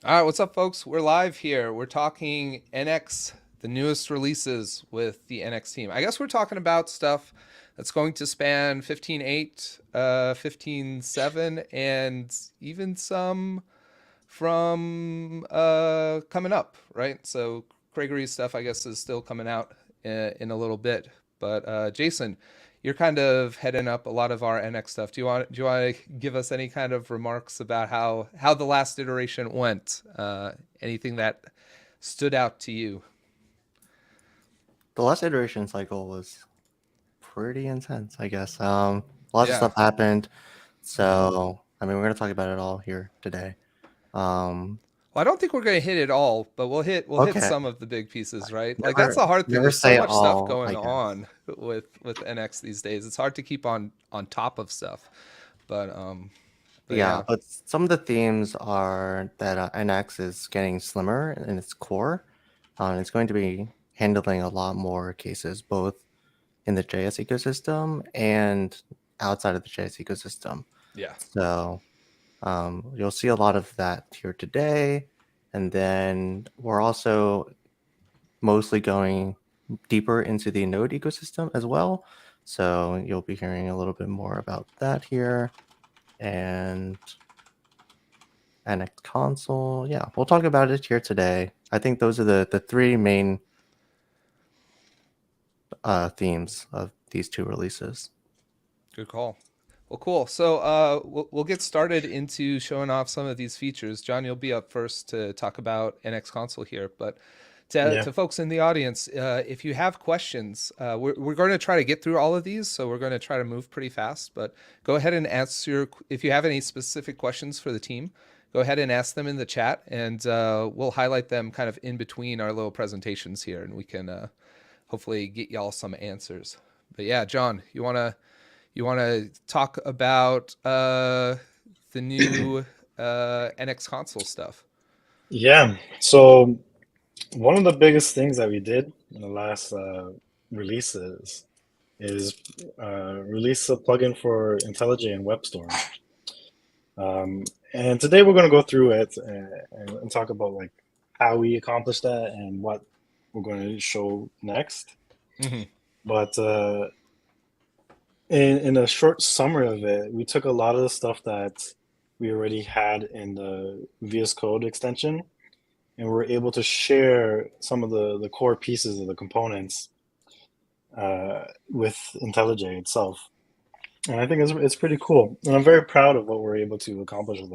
All right, what's up, folks? We're live here. We're talking NX, the newest releases with the NX team. I guess we're talking about stuff that's going to span 15.8, 15.7, and even some from coming up, right? So Gregory's stuff, I guess, is still coming out in a little bit. But Jason, you're kind of heading up a lot of our NX stuff. Do you want to give us any kind of remarks about how the last iteration went? Anything that stood out to you? The last iteration cycle was pretty intense, I guess. Lots of Yeah. stuff happened, so I mean, we're gonna talk about it all here today. Um, Well, I don't think we're going to hit it all, but we'll hit okay, some of the big pieces, right? Like that's never the hard thing. never There's so say much stuff all, going I guess. on with NX these days. It's hard to keep on top of stuff. But Yeah, yeah. but some of the themes are that NX is getting slimmer in its core. It's going to be handling a lot more cases, both in the JS ecosystem and outside of the JS ecosystem. Yeah. So you'll see a lot of that here today. And then we're also mostly going deeper into the Node ecosystem as well. So you'll be hearing a little bit more about that here. And NX console. Yeah, we'll talk about it here today. I think those are the three main themes of these two releases. Good call. Well, cool. So we'll get started into showing off some of these features. John, you'll be up first to talk about NX Console here. But Yeah. to folks in the audience, if you have questions, we're going to try to get through all of these. So we're going to try to move pretty fast. But go ahead and ask if you have any specific questions for the team, go ahead and ask them in the chat. And we'll highlight them kind of in between our little presentations here. And we can hopefully get y'all some answers. But yeah, John, you want to talk about the new NX console stuff? Yeah. So one of the biggest things that we did in the last releases is release a plugin for IntelliJ and WebStorm. Um, and today we're going to go through it and talk about like how we accomplished that and what we're going to show next. Mm-hmm. But in a short summary of it, we took a lot of the stuff that we already had in the VS Code extension and we're able to share some of the core pieces of the components with IntelliJ itself. And I think it's pretty cool. And I'm very proud of what we're able to accomplish with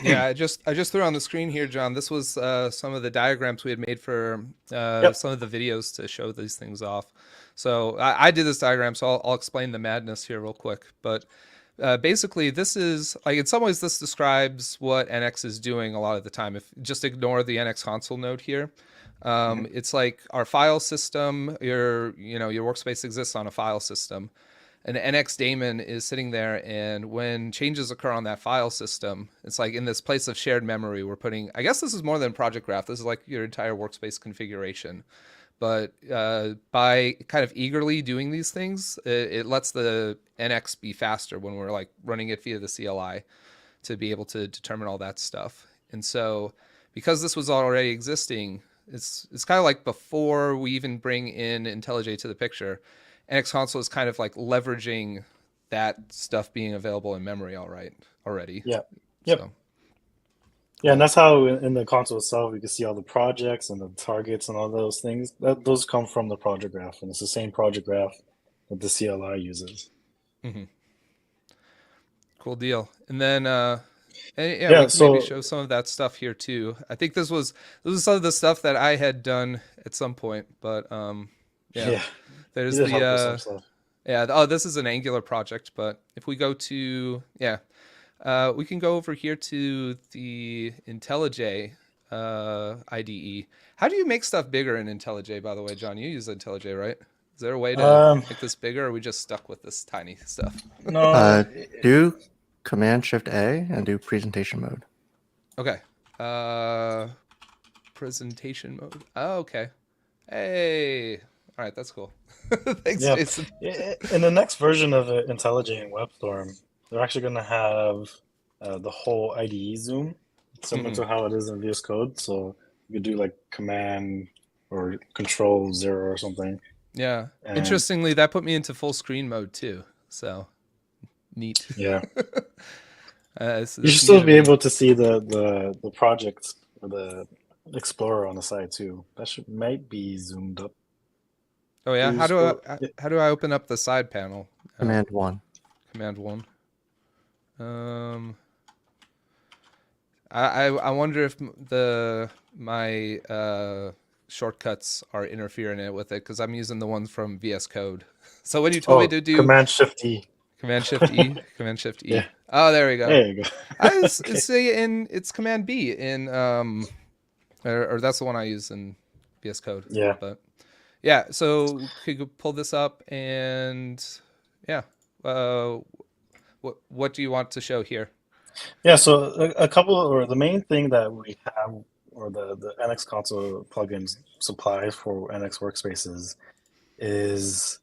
Yeah, it. I just threw on the screen here, John. This was some of the diagrams we had made for Yep. some of the videos to show these things off. So I did this diagram, so I'll explain the madness here real quick. But basically, this is like in some ways this describes what NX is doing a lot of the time. If just ignore the NX console node here, Mhm. it's like our file system. Your workspace exists on a file system. An NX daemon is sitting there, and when changes occur on that file system, it's like in this place of shared memory, we're putting, I guess this is more than Project Graph. This is like your entire workspace configuration. But by kind of eagerly doing these things, it lets the NX be faster when we're like running it via the CLI to be able to determine all that stuff. And so, because this was already existing, it's kind of like before we even bring in IntelliJ to the picture, NX console is kind of like leveraging that stuff being available in memory already. Yeah. Yep. So Yeah, and cool. that's how in the console itself you can see all the projects and the targets and all those things. Those come from the project graph, and it's the same project graph that the CLI uses. Hmm. Cool deal. And then yeah, we Yeah, can maybe so show some of that stuff here too. I think this was some of the stuff that I had done at some point, but yeah. yeah, you There's did the help with some stuff. yeah, oh, this is an Angular project, but if we go to yeah, we can go over here to the IntelliJ IDE. How do you make stuff bigger in IntelliJ, by the way, John? You use IntelliJ, right? Is there a way to Um, make this bigger, or are we just stuck with this tiny stuff? no, Uh, do Command Shift A and do presentation mode. Okay. Uh, presentation mode. Oh, okay. Hey. All right, that's cool. Thanks, yeah. Jason. In the next version of IntelliJ and WebStorm, they're actually going to have the whole IDE zoom. similar to how it is in VS Code. So you could do like Command or Control 0 or something. Yeah. And Interestingly, that put me into full screen mode too. So neat. yeah, It's you should new still to be me. able to see the project or the Explorer on the side too. That might be zoomed up. Oh yeah. You scroll, yeah. How do I open up the side panel? Command 1. Command 1. I wonder if my shortcuts are interfering with it because I'm using the ones from VS Code. So when you told me Oh, to do Command Shift E. Command Shift E, Command Shift E. Yeah, Oh, there we go. there you go. Okay. It's Command B in or that's the one I use in VS Code. Yeah. But yeah, so could you pull this up and yeah, what do you want to show here? Yeah, so a couple, or the main thing that we have, or the NX console plugins supplies for NX workspaces is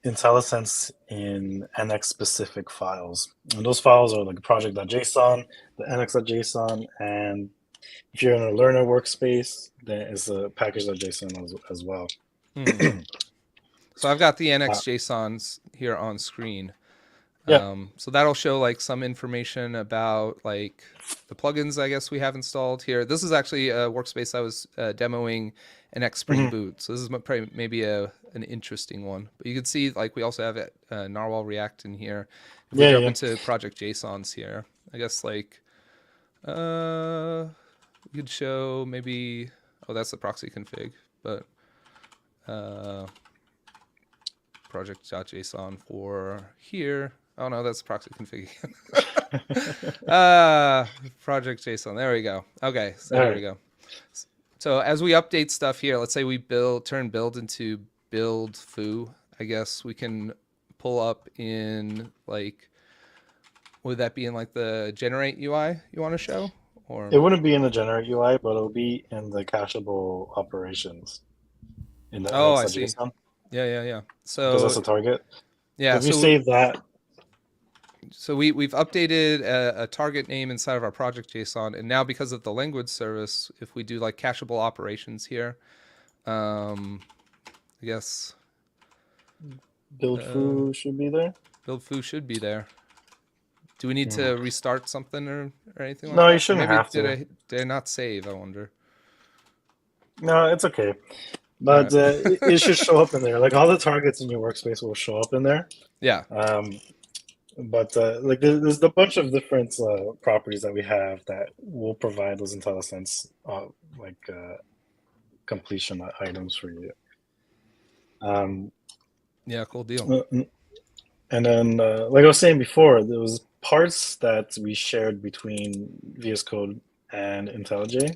IntelliSense in NX specific files. And those files are like project.json, the NX.json, and if you're in a learner workspace, then it's a package.json as well. So I've got the Uh, NX JSONs here on screen. yeah. So that'll show like some information about like the plugins I guess we have installed here. This is actually a workspace I was demoing NX Spring Mhm. Boot. So this is probably maybe an interesting one. But you can see like we also have Narwhal React in here. If we Yeah, jump yeah. into project JSONs here, I guess like we could show maybe, oh, that's the proxy config, but project.json for here. Oh no, that's proxy config. Project JSON. There we go. Okay, so All here right. we go. So as we update stuff here, let's say we turn build into build foo. I guess we can pull up in like, would that be in like the generate UI you want to show? Or It wouldn't be in the generate UI, but it'll be in the cacheable operations in the oh, I see. NX.json Yeah. because that's So a target. yeah, So if you save that, so we've updated a target name inside of our project JSON, and now because of the language service, if we do like cacheable operations here, I guess build foo should be there. build foo should be there. Do we need to restart something or anything like No, you that? Or shouldn't maybe have to. did I not save? I wonder. No, it's okay. All But right. it should show up in there. Like all the targets in your workspace will show up in there. Yeah. But like there's a bunch of different properties that we have that will provide those IntelliSense completion items for you. Yeah. Cool deal. And then, like I was saying before, there was parts that we shared between VS Code and IntelliJ.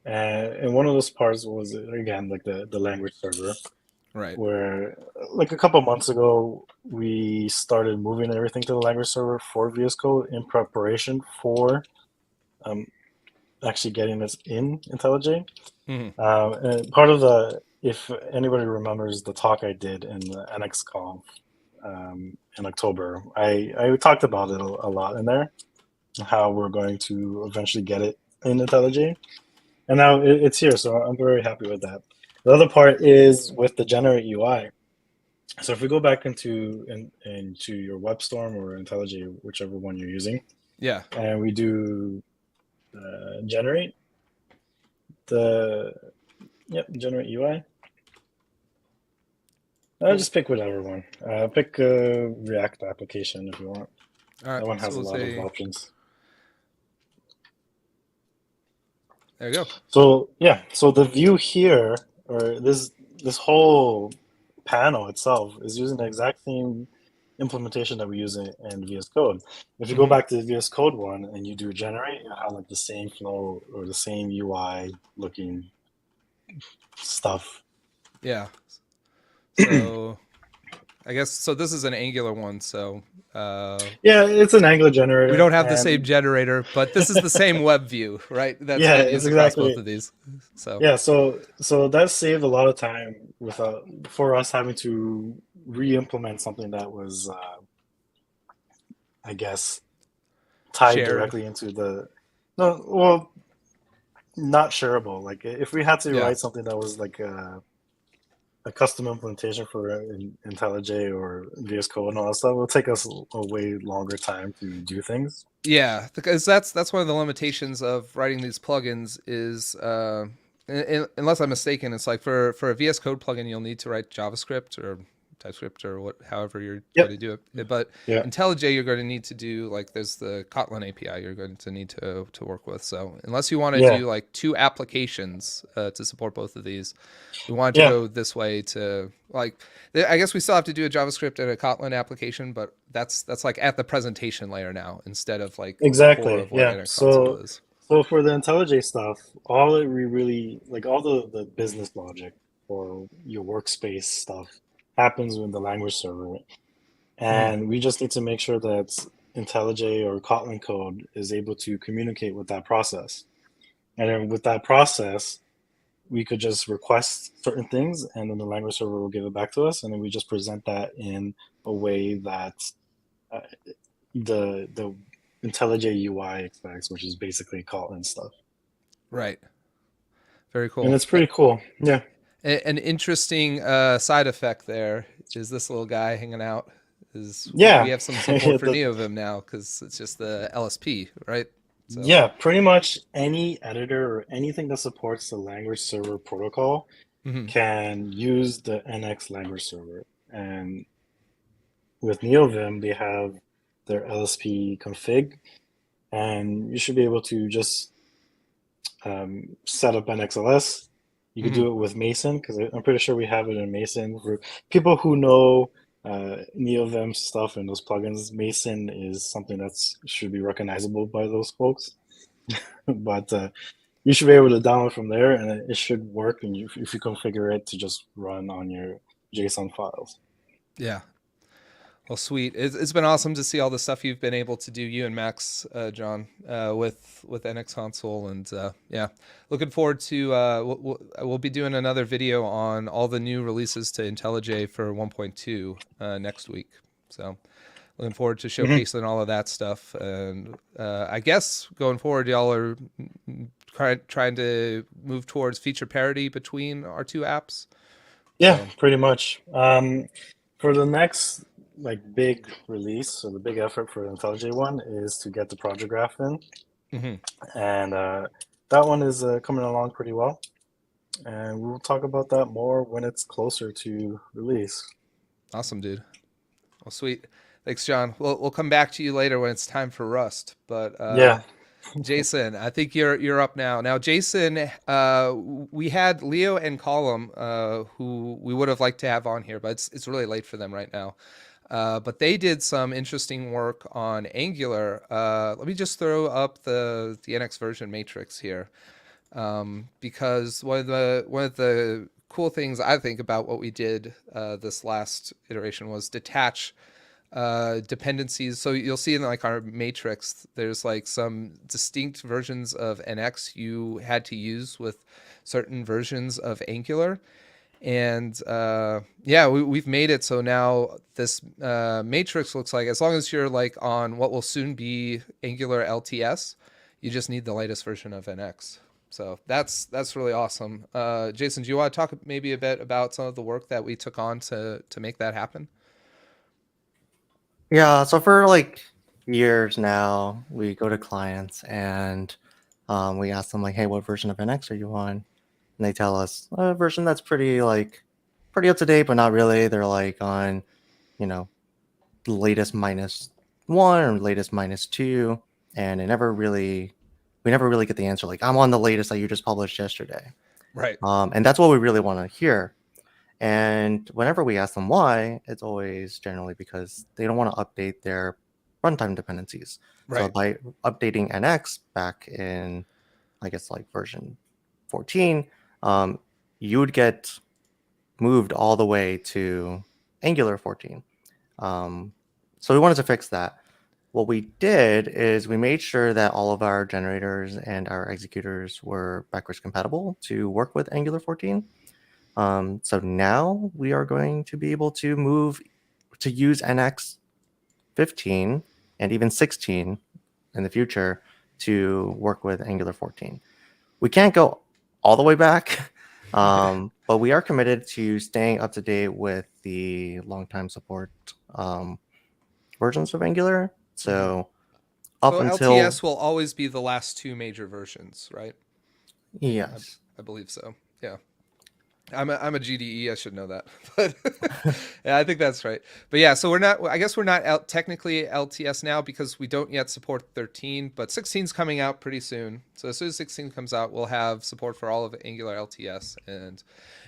And one of those parts was, again, like the language server, Right. where like a couple months ago, we started moving everything to the language server for VS Code in preparation for actually getting this in IntelliJ. Mm-hmm. And part of if anybody remembers the talk I did in the NXConf in October, I talked about it a lot in there, how we're going to eventually get it in IntelliJ. And now it's here, so I'm very happy with that. The other part is with the generate UI. So if we go back into your WebStorm or IntelliJ, whichever one you're using, Yeah. and we do generate generate UI. I'll just pick whatever one. Pick a React application if you want. All right. That one has So a we'll lot of say, options. there you go. So yeah, so the view here, or this whole panel itself, is using the exact same implementation that we use in VS Code. If you go back to the VS Code one and you do generate, you have like the same flow or the same UI looking stuff. Yeah. So I guess so. This is an Angular one, so Yeah, it's an Angular generator. we don't have the and same generator, but this is the same web view, right? That's yeah, being it's used across exactly both of these. So yeah. So that saved a lot of time for us having to re-implement something that was, I guess, tied shared. directly into the No, well, not shareable. Like if we had to Yeah. write something that was like a custom implementation for IntelliJ or VS Code and all that stuff, it will take us a way longer time to do things. Yeah, because that's one of the limitations of writing these plugins is unless I'm mistaken, it's like for a VS Code plugin you'll need to write JavaScript or TypeScript or however you're going Yep. to do it. But Yeah. IntelliJ you're going to need to do like there's the Kotlin API you're going to need to work with. So unless you want to Yeah. do like two applications to support both of these, we wanted to Yeah. go this way to like I guess we still have to do a JavaScript and a Kotlin application, but that's like at the presentation layer now instead of like the core Exactly. of what Yeah. NX console So is. so for the IntelliJ stuff, all it we really like all the business logic for your workspace stuff happens with the language server. Mm-hmm. And we just need to make sure that IntelliJ or Kotlin code is able to communicate with that process. And then with that process, we could just request certain things, and then the language server will give it back to us, and then we just present that in a way that uh, the IntelliJ UI expects, which is basically Kotlin stuff. Right. Very And cool. it's pretty cool. Yeah. An interesting side effect there is this little guy hanging out. Is we Yeah. have some support for The- NeoVim now because it's just the LSP, right? So yeah, pretty much any editor or anything that supports the language server protocol mm-hmm. can use the NX language server. And with NeoVim, they have their LSP config, and you should be able to just set up NXLS. You could Mm-hmm. do it with Mason because I'm pretty sure we have it in Mason. For people who know NeoVim stuff and those plugins, Mason is something that should be recognizable by those folks. But you should be able to download from there, and it should work. And if you configure it to just run on your JSON files. Yeah. Well, sweet. It's been awesome to see all the stuff you've been able to do, you and Max, John, with NX Console, and yeah, looking forward to. We'll be doing another video on all the new releases to IntelliJ for 1.2 next week. So, looking forward to Mm-hmm. showcasing all of that stuff, and I guess going forward, y'all are trying to move towards feature parity between our two apps. Yeah, So, pretty much. For the next like big release, so the big effort for the IntelliJ one is to get the project graph in, mm-hmm. and that one is coming along pretty well. And we'll talk about that more when it's closer to release. Awesome, dude. Well, sweet. Thanks, John. We'll come back to you later when it's time for Rust. But Yeah. Jason, I think you're up now. Now, Jason, we had Leo and Column, who we would have liked to have on here, but it's really late for them right now. But they did some interesting work on Angular. Let me just throw up the NX version matrix here, because one of the cool things I think about what we did this last iteration was detach dependencies. So you'll see in like our matrix, there's like some distinct versions of NX you had to use with certain versions of Angular. And yeah, we've made it so now this matrix looks like, as long as you're like on what will soon be Angular LTS, you just need the latest version of NX. So that's really awesome. Jason, do you want to talk maybe a bit about some of the work that we took on to make that happen? Yeah, so for like years now, we go to clients and we ask them like, "Hey, what version of NX are you on?" And they tell us a version that's pretty pretty up to date, but not really. They're like on, you know, the latest -1 or latest -2, and we never really get the answer like, "I'm on the latest that you just published yesterday." Right. And that's what we really want to hear. And whenever we ask them why, it's always generally because they don't want to update their runtime dependencies. So Right. by updating NX back in, I guess, like version 14, you would get moved all the way to Angular 14. So we wanted to fix that. What we did is we made sure that all of our generators and our executors were backwards compatible to work with Angular 14. So now we are going to be able to move to use NX 15 and even 16 in the future to work with Angular 14. We can't go all the way back, but we are committed to staying up to date with the long-time support versions of Angular. So up So until LTS will always be the last two major versions, right? yes, I believe so. Yeah. I'm a GDE. I should know that, but yeah, I think that's right. But yeah, so we're not. I guess we're not technically LTS now because we don't yet support 13, but 16 is coming out pretty soon. So as soon as 16 comes out, we'll have support for all of Angular LTS, and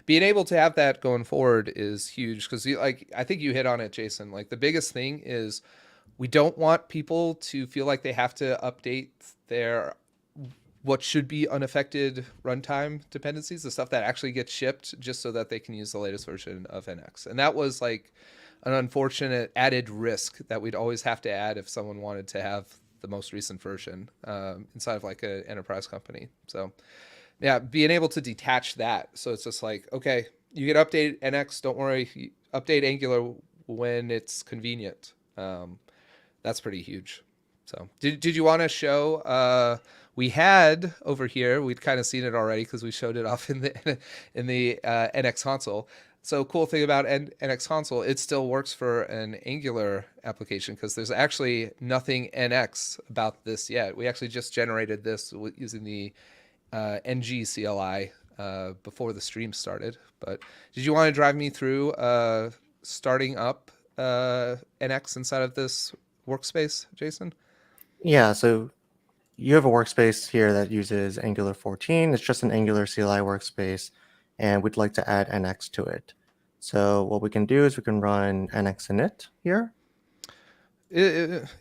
being able to have that going forward is huge because, like, I think you hit on it, Jason. Like the biggest thing is we don't want people to feel like they have to update their what should be unaffected runtime dependencies, the stuff that actually gets shipped just so that they can use the latest version of NX. And that was like an unfortunate added risk that we'd always have to add if someone wanted to have the most recent version inside of like an enterprise company. So yeah, being able to detach that. So it's just like, okay, you get update NX, don't worry, update Angular when it's convenient. That's pretty huge. So did you want to show we had over here, we'd kind of seen it already because we showed it off in the NX console. So cool thing about NX console, it still works for an Angular application because there's actually nothing NX about this yet. We actually just generated this using the NG CLI before the stream started. But did you want to drive me through starting up NX inside of this workspace, Jason? yeah. So you have a workspace here that uses Angular 14. It's just an Angular CLI workspace, and we'd like to add NX to it. So what we can do is we can run NX init here.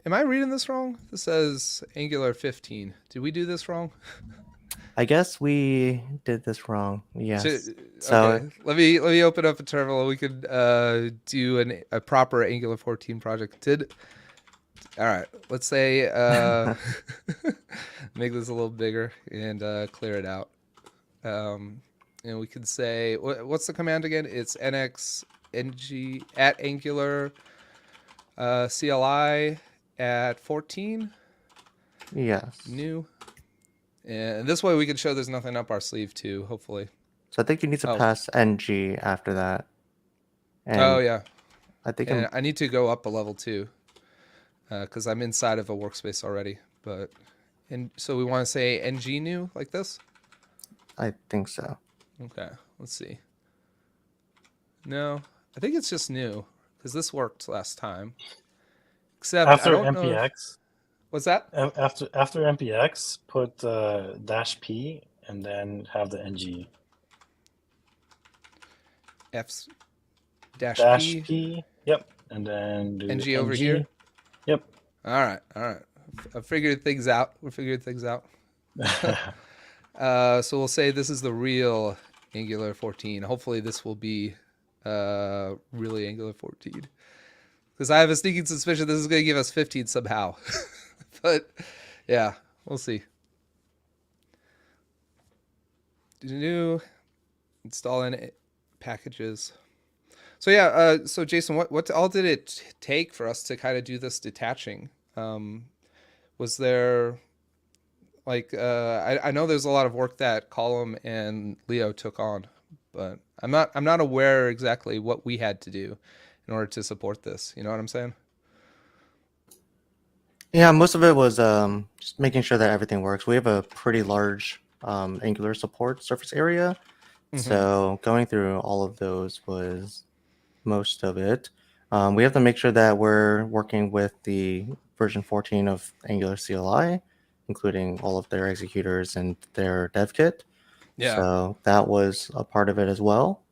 Am I reading this wrong? This says Angular 15. Did we do this wrong? I guess we did this wrong. Yes. So Okay, let me open up a terminal. We could do a proper Angular 14 project. All right, let's say make this a little bigger and clear it out. And we could say what's the command again? It's nx ng at Angular CLI at 14 yes. new. And this way we can show there's nothing up our sleeve too, hopefully. So I think you need to pass ng after that. And oh yeah. I think And I need to go up a level too. Because I'm inside of a workspace already. And so we want to say ng new like this? I think so. Okay, let's see. No, I think it's just new because this worked last time. Except after I don't npx, know. What's that? after npx, put -p and then have the ng. F's Dash P. p. Yep, and then do ng over here. Yep. All right. I figured things out. We're figuring things out. So we'll say this is the real Angular 14. Hopefully this will be really Angular 14. Because I have a sneaking suspicion this is going to give us 15 somehow. But yeah, we'll see. New install in packages. So yeah, so Jason, what all did it take for us to kind of do this detaching? Was there like I know there's a lot of work that Column and Leo took on, but I'm not aware exactly what we had to do in order to support this. You know what I'm saying? Yeah, most of it was just making sure that everything works. We have a pretty large Angular support surface area. So going through all of those was most of it. We have to make sure that we're working with the version 14 of Angular CLI, including all of their executors and their dev kit. Yeah. So that was a part of it as well.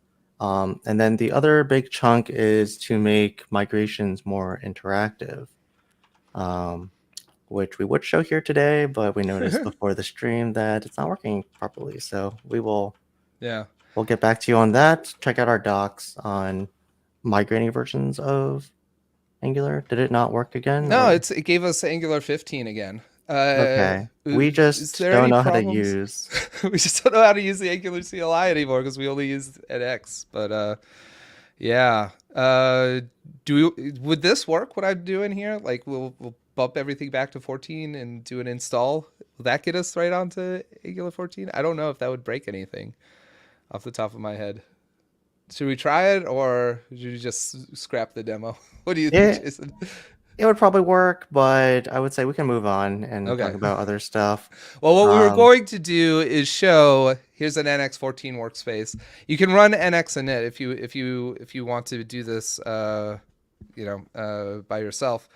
And then the other big chunk is to make migrations more interactive, which we would show here today, but we noticed before the stream that it's not working properly. So we'll get back to you on that. Check out our docs on migrating versions of Angular. Did it not work again? No, or? it gave us Angular 15 again. Okay. We just don't know how to use. We just don't know how to use the Angular CLI anymore because we only use NX. But yeah, would this work? What I'm doing here? Like we'll bump everything back to 14 and do an install, will that get us right onto Angular 14? I don't know if that would break anything off the top of my head. Should we try it, or should you just scrap the demo? What do you think, It Jason? it would probably work, but I would say we can move on and Okay. talk about other stuff. Well, what we were Um, going to do is show, here's an NX14 workspace. You can run NX init if you want to do this by yourself.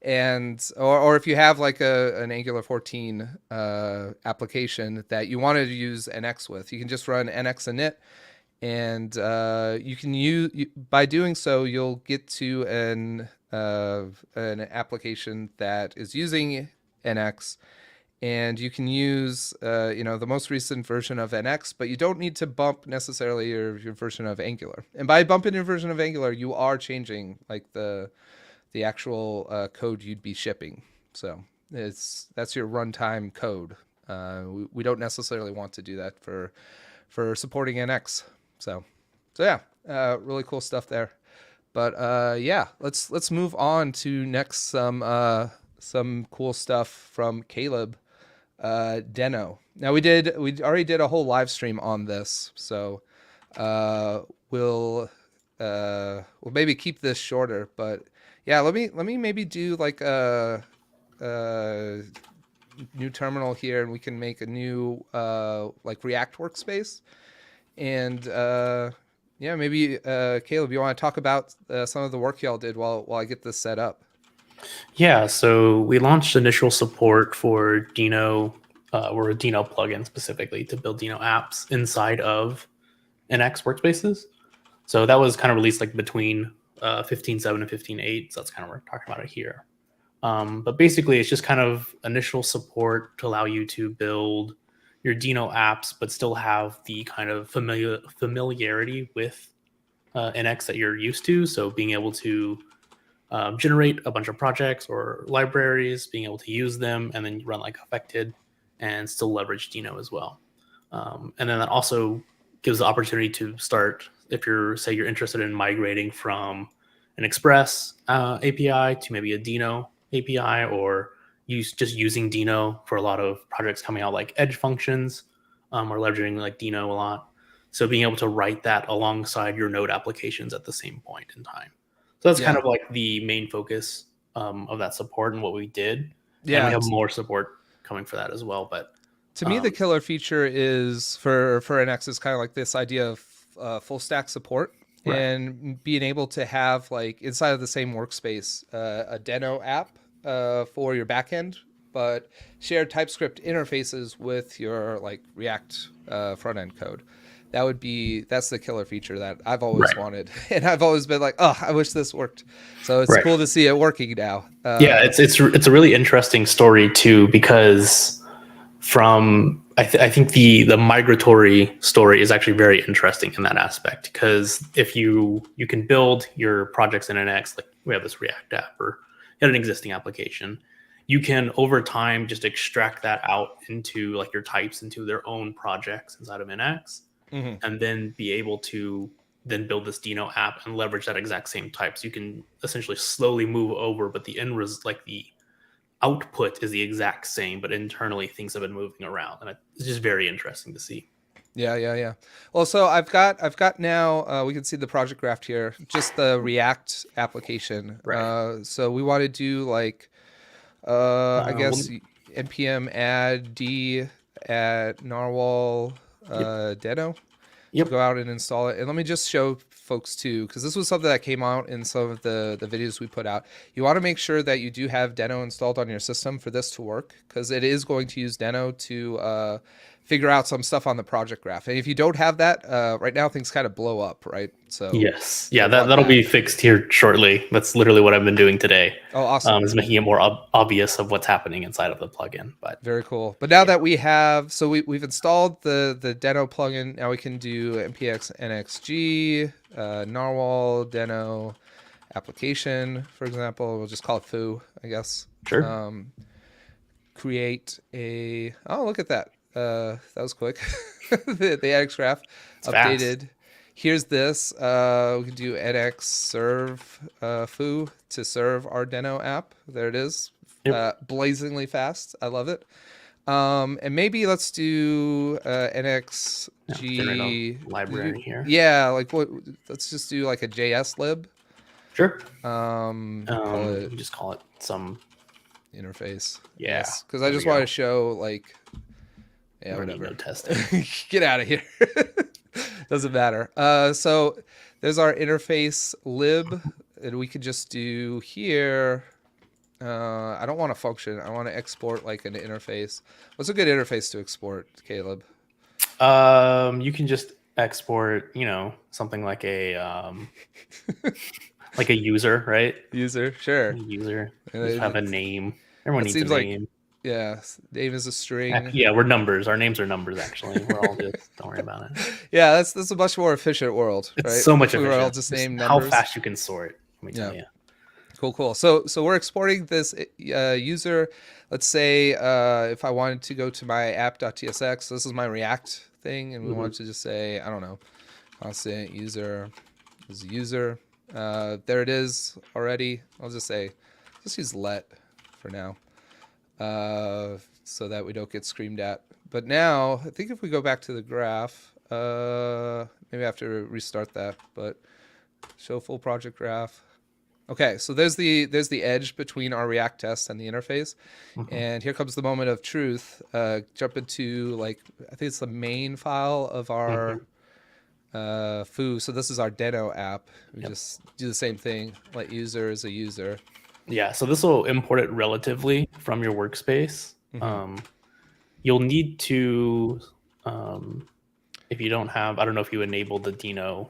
And or if you have like an Angular 14 application that you want to use NX with, you can just run NX init, and you can by doing so you'll get to an application that is using NX, and you can use the most recent version of NX, but you don't need to bump necessarily your version of Angular. And by bumping your version of Angular, you are changing like the actual code you'd be shipping. So that's your runtime code. We don't necessarily want to do that for supporting NX. So yeah, really cool stuff there. But yeah, let's move on to next some cool stuff from Caleb. Deno. Now we already did a whole live stream on this, so we'll maybe keep this shorter. But yeah, let me maybe do like a new terminal here, and we can make a new like React workspace. And yeah, maybe Caleb, you want to talk about some of the work y'all did while I get this set up? Yeah, so we launched initial support for Deno, or a Deno plugin specifically to build Deno apps inside of NX workspaces. So that was kind of released like between 15.7 and 15.8. So that's kind of what we're talking about it here. But basically, it's just kind of initial support to allow you to build your Deno apps, but still have the kind of familiarity with NX that you're used to. So being able to generate a bunch of projects or libraries, being able to use them, and then run like affected and still leverage Deno as well. And then that also gives the opportunity to start, if you're interested in migrating from an Express API to maybe a Deno API, or just using Deno for a lot of projects coming out like Edge functions, or leveraging like Deno a lot. So being able to write that alongside your Node applications at the same point in time. So that's kind of like the main focus of that support and what we did. Yeah, and we have more support coming for that as well. But to me, the killer feature is for NX is kind of like this idea of full stack support, right, and being able to have like inside of the same workspace a Deno app for your backend, but shared TypeScript interfaces with your like React front end code. That's the killer feature that I've always wanted, and I've always been like, oh, I wish this worked. So it's cool to see it working now. Yeah, it's a really interesting story too, because I think the migratory story is actually very interesting in that aspect, because if you can build your projects in NX, like we have this React app or an existing application, you can over time just extract that out into like your types into their own projects inside of NX. Mm-hmm. And then be able to then build this Deno app and leverage that exact same type. So you can essentially slowly move over, but the the output is the exact same, but internally things have been moving around, and it's just very interesting to see. Yeah. Well, so I've got now, we can see the project graph here, just the React application. Right. So we want to do like, I guess npm add d at narwhal Deno. Yep. Go out and install it. And let me just show folks too, because this was something that came out in some of the videos we put out. You want to make sure that you do have Deno installed on your system for this to work, because it is going to use Deno to figure out some stuff on the project graph. And if you don't have that, right now things kind of blow up, right? So yes, yeah, that'll be fixed here shortly. That's literally what I've been doing today. Oh, awesome! Is making it more obvious of what's happening inside of the plugin. But very cool. But now that we have, so we've installed the Deno plugin. Now we can do npx nxg narwhal Deno application, for example. We'll just call it foo, I guess. Sure. Create a. Oh, look at that. That was quick. the NX graph updated. Fast. Here's this. We can do nx serve foo to serve our Deno app. There it is. blazingly fast. I love it. And maybe let's do Generate NXG a library here. Yeah, like what? Let's just do like a JS lib. Sure. Call it we just call it some interface. Yeah, Yes, because I there just we want go. to show like, yeah, We don't need whatever. no testing. Get out of here. Doesn't matter. So there's our interface lib, and we could just do here. I don't want a function. I want to export like an interface. What's a good interface to export, Caleb? You can just export, something like a like a user, right? User, sure. User. Just have a name. Everyone needs a seems like name. Yeah, name is a string. Yeah, we're numbers. Our names are numbers. Actually, we're all just don't worry about it. Yeah, that's a much more efficient world, It's right? so much We efficient. were all just name How numbers. fast you can sort. Let me tell you. Cool. So we're exporting this user. Let's say if I wanted to go to my app.tsx, this is my React thing, and we want to just say, I don't know, constant user is user. There it is already. I'll just say, let's use let for now, so that we don't get screamed at. But now, I think if we go back to the graph, maybe I have to restart that, but show full project graph. Okay, so there's the edge between our React test and the interface, and here comes the moment of truth. Jump into like, I think it's the main file of our foo. So this is our Deno app. We just do the same thing. Let user is a user. Yeah, so this will import it relatively from your workspace. You'll need to, if you don't have, I don't know if you enable the Deno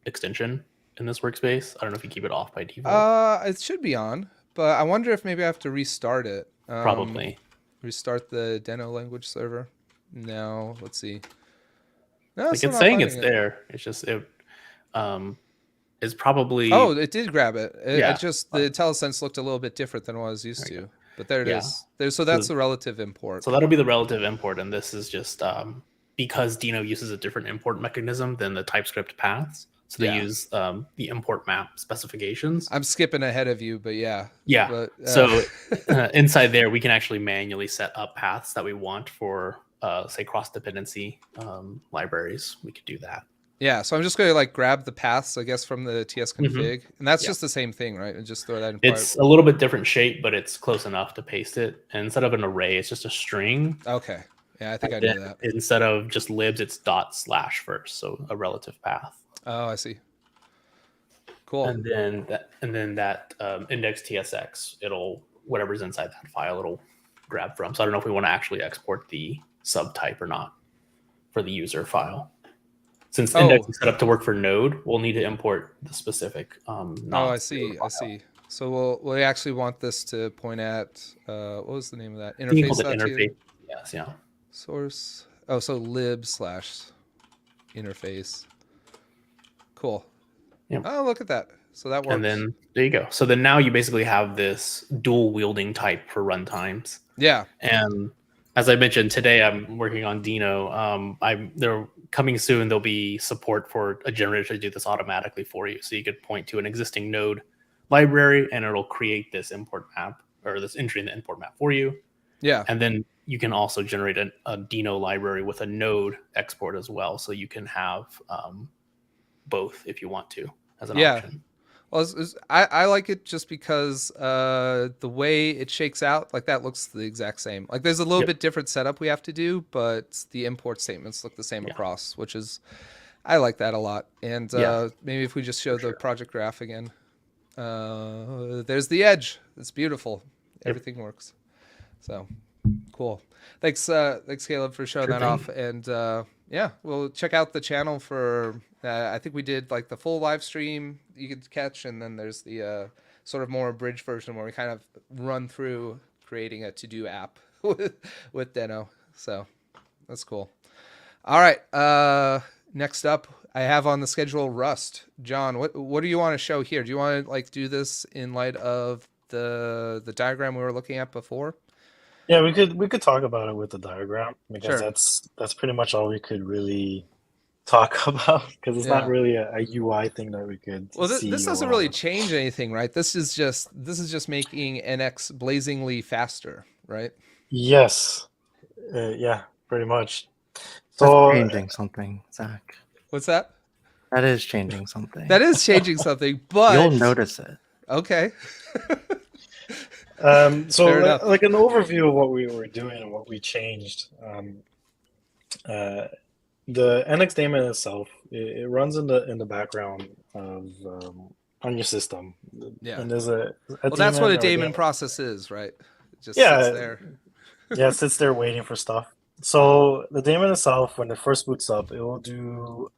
extension in this workspace. I don't know if you keep it off by default. It should be on, but I wonder if maybe I have to restart it. Probably. Restart the Deno language server. No, let's see. No, Like it's saying it's there. It's just it's probably. Oh, it did grab it. Yeah. It just the IntelliSense looked a little bit different than what I was used to. But there it is. So that's the relative import. So that'll be the relative import, and this is just because Deno uses a different import mechanism than the TypeScript paths. So they use the import map specifications. I'm skipping ahead of you, but yeah. Yeah. But, So inside there, we can actually manually set up paths that we want for, say, cross-dependency libraries. We could do that. Yeah. So I'm just going to like grab the paths, I guess, from the TS config. And that's just the same thing, right? And just throw that in. It's a little bit different shape, but it's close enough to paste it. And instead of an array, it's just a string. Okay. Yeah, I think I knew that. Instead of just libs, it's / first. So a relative path. Oh, I see. Cool. And then that index tsx, it'll whatever's inside that file, it'll grab from. So I don't know if we want to actually export the subtype or not for the user file. Since index is set up to work for Node, we'll need to import the specific. I see. I see. So we actually want this to point at what was the name of that interface? Interface. Yes. Yeah. Source. Oh, so lib / interface. Cool. Yep. Oh, look at that. So that works. And then there you go. So then now you basically have this dual wielding type for runtimes. Yeah. And as I mentioned today, I'm working on Deno. They're coming soon. There'll be support for a generator to do this automatically for you. So you could point to an existing Node library, and it'll create this import map or this entry in the import map for you. Yeah. And then you can also generate a Deno library with a Node export as well. So you can have both if you want to as an option. Well, I like it just because the way it shakes out, like that looks the exact same. Like there's a little bit different setup we have to do, but the import statements look the same across, which is, I like that a lot. And maybe if we just show the project graph again, there's the edge. It's beautiful. Everything works. So cool. Thanks Caleb, for showing that off. And we'll check out the channel for, I think we did like the full live stream you could catch, and then there's the sort of more abridged version where we kind of run through creating a to-do app with Deno. So that's cool. All right. Next up, I have on the schedule Rust. John, what do you want to show here? Do you want to like do this in light of the diagram we were looking at before? Yeah, we could talk about it with the diagram, because Sure. that's pretty much all we could really talk about because it's not Yeah. really a UI thing that we could Well, see. this doesn't really change anything, right? This is just making NX blazingly faster, right? Yes. Yeah, pretty much. That's So changing something, Zach. What's that? That is changing something. That is changing something, but You'll notice it. okay. so Fair enough. like an overview of what we were doing and what we changed. The NX daemon itself, it runs in the background of on your system. Yeah. And there's a Well, that's what a or daemon process is, right? It just Yeah. sits there. Yeah, it sits there waiting for stuff. So the daemon itself, when it first boots up, it will do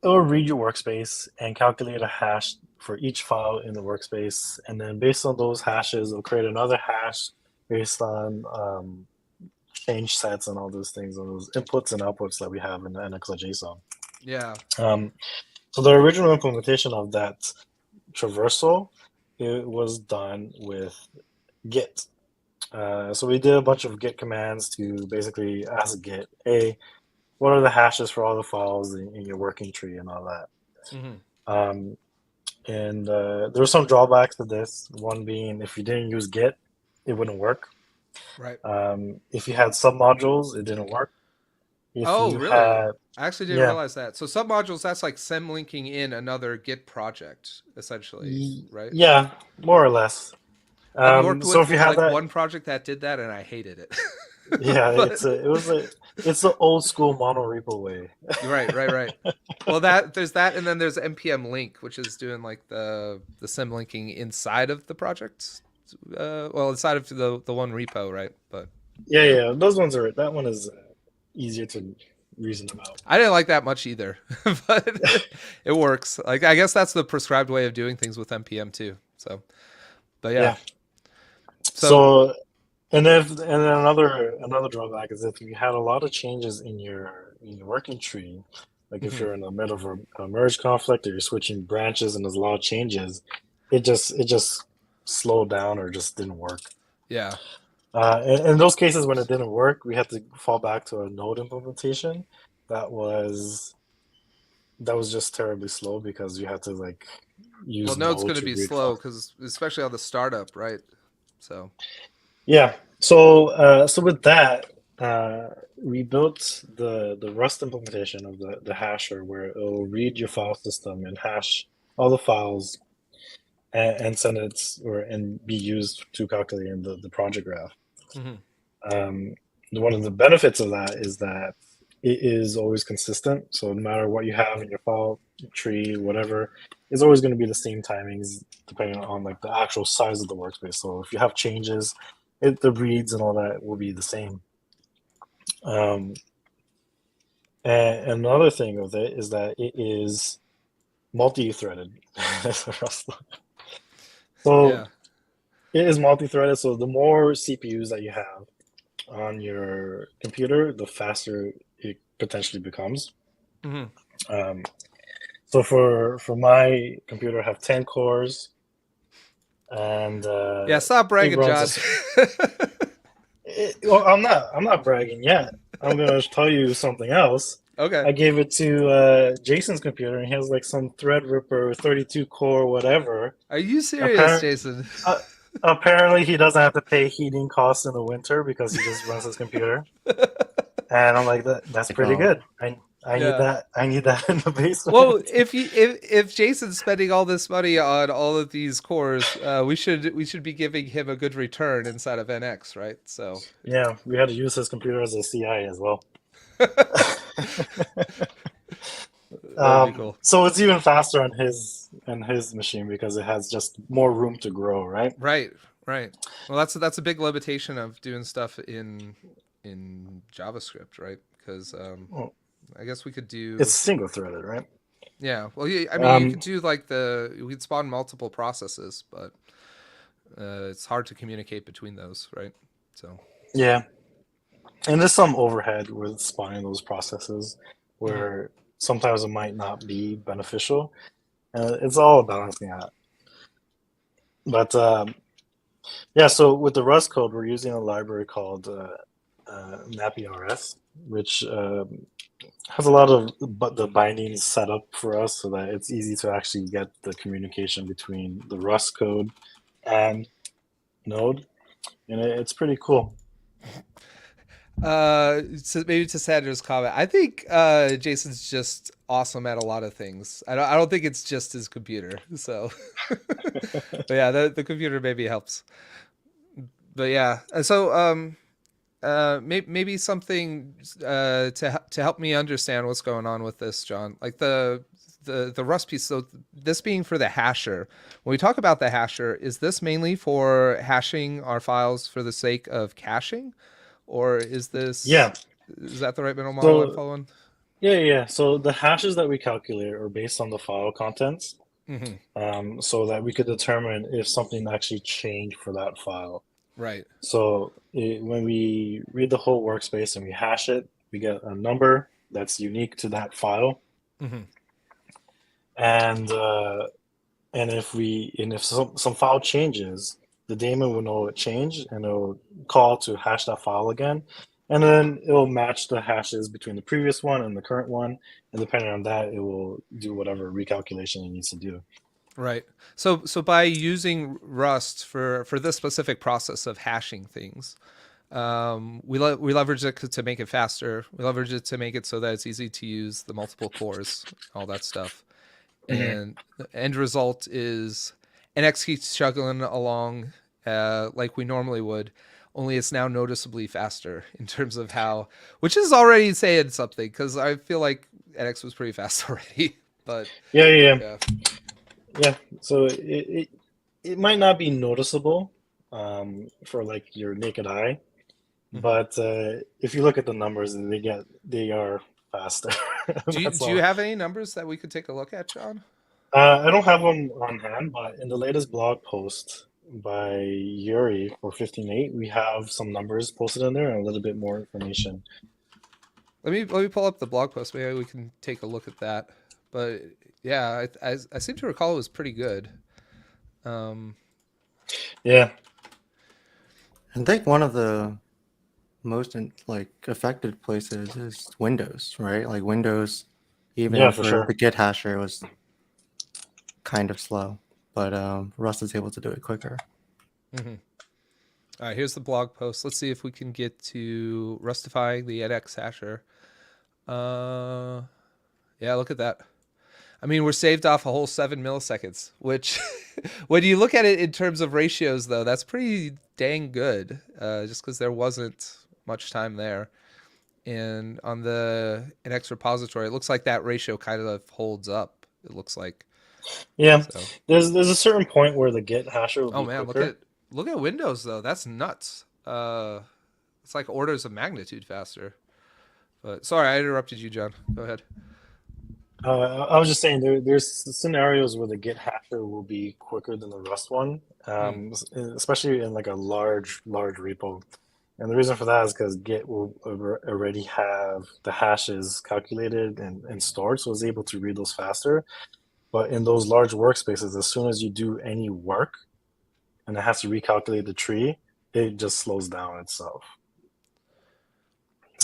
it will read your workspace and calculate a hash for each file in the workspace, and then based on those hashes, it'll create another hash based on change sets and all those things, and those inputs and outputs that we have in the NX.json. Yeah. So the original implementation of that traversal, it was done with Git. So we did a bunch of Git commands to basically ask Git, hey, what are the hashes for all the files in your working tree and all that? Mm-hmm. And there were some drawbacks to this. One being, if you didn't use Git, it wouldn't work. Right. If you had submodules, it didn't work. If Oh, you really? had, I actually didn't realize that. So submodules, that's like linking in another Git project, essentially, right? Yeah, more or less. I've worked so with if you have like that, one project that did that, and I hated it. yeah, But- it's the old school monorepo way. Right. Well, there's that, and then there's npm link, which is doing like the sim linking inside of the project. Inside of the one repo, right? But Yeah, those ones are. That one is easier to reason about. I didn't like that much either, but it works. Like, I guess that's the prescribed way of doing things with npm too. So, but yeah. So and then another drawback is if you had a lot of changes in your working tree, like if you're in the middle of a merge conflict or you're switching branches and there's a lot of changes, it just slowed down or just didn't work. Yeah. In those cases when it didn't work, we had to fall back to a node implementation that was just terribly slow because you had to like use. Well, Node's Node going to be read slow files. because especially on the startup, right? So Yeah. So with that, we built the Rust implementation of the hasher where it'll read your file system and hash all the files and send it and be used to calculate in the project graph. One of the benefits of that is that it is always consistent. So no matter what you have in your file tree, whatever, it's always going to be the same timings depending on like the actual size of the workspace. So if you have changes, the reads and all that will be the same. And another thing of it is that it is multi-threaded. So yeah. it is multi-threaded. So the more CPUs that you have on your computer, the faster it potentially becomes. So for my computer, I have 10 cores. And Yeah, stop bragging, John. Well, I'm not bragging yet. I'm gonna tell you something else. Okay. I gave it to Jason's computer, and he has like some Threadripper 32 core whatever. Are you serious, Jason? Apparently, he doesn't have to pay heating costs in the winter because he just runs his computer. And I'm like, that's pretty good. I need that. I need that in the basement. Well, if Jason's spending all this money on all of these cores, we should be giving him a good return inside of NX, right? So yeah, we had to use his computer as a CI as well. That'd be cool. So it's even faster on his machine because it has just more room to grow, right? Right. Well, that's a big limitation of doing stuff in JavaScript, right? Because I guess we could do. It's single threaded, right? Yeah. Well, I mean, you could do like we could spawn multiple processes, but it's hard to communicate between those, right? So. Yeah, and there's some overhead with spawning those processes where sometimes it might not be beneficial. It's all a balancing act. But yeah, so with the Rust code, we're using a library called NappyRS, which has a lot of the bindings set up for us so that it's easy to actually get the communication between the Rust code and Node, and it's pretty cool. So maybe to Sandra's comment, I think Jason's just awesome at a lot of things. I don't think it's just his computer. So, but yeah, the computer maybe helps. But yeah, so maybe something to help me understand what's going on with this, John. Like the Rust piece. So this being for the hasher. When we talk about the hasher, is this mainly for hashing our files for the sake of caching, or is this Yeah. is that the right middle model I'm following? Yeah. So the hashes that we calculate are based on the file contents, so that we could determine if something actually changed for that file. Right. So when we read the whole workspace and we hash it, we get a number that's unique to that file. And if some file changes, the daemon will know it changed and it'll call to hash that file again, and then it'll match the hashes between the previous one and the current one, and depending on that, it will do whatever recalculation it needs to do. Right. So by using Rust for this specific process of hashing things, we leverage it to make it faster. We leverage it to make it so that it's easy to use the multiple cores, all that stuff. And the end result is NX keeps chugging along like we normally would, only it's now noticeably faster in terms of how, which is already saying something, because I feel like NX was pretty fast already. But Yeah. So it might not be noticeable for like your naked eye, but if you look at the numbers, they are faster. Do you have any numbers that we could take a look at, John? I don't have them on hand, but in the latest blog post by Yuri for 15.8, we have some numbers posted in there and a little bit more information. Let me pull up the blog post. Maybe we can take a look at that. But yeah, I seem to recall it was pretty good. Yeah. I think one of the most affected places is Windows, right? Like Windows, even for for sure. the Git hasher was kind of slow, but Rust is able to do it quicker. All right, here's the blog post. Let's see if we can get to Rustifying the NX hasher. Yeah, look at that. I mean, we're saved off a whole 7 milliseconds, which when you look at it in terms of ratios, though, that's pretty dang good, just because there wasn't much time there. And on the NX repository, it looks like that ratio kind of holds up, it looks like. Yeah, so. there's a certain point where the Git hasher will be man, quicker. look at Windows, though. That's nuts. It's like orders of magnitude faster. But sorry, I interrupted you, John. Go ahead. I was just saying there's scenarios where the Git hasher will be quicker than the Rust one, especially in like a large repo. And the reason for that is because Git will already have the hashes calculated and stored, so it's able to read those faster. But in those large workspaces, as soon as you do any work and it has to recalculate the tree, it just slows down itself.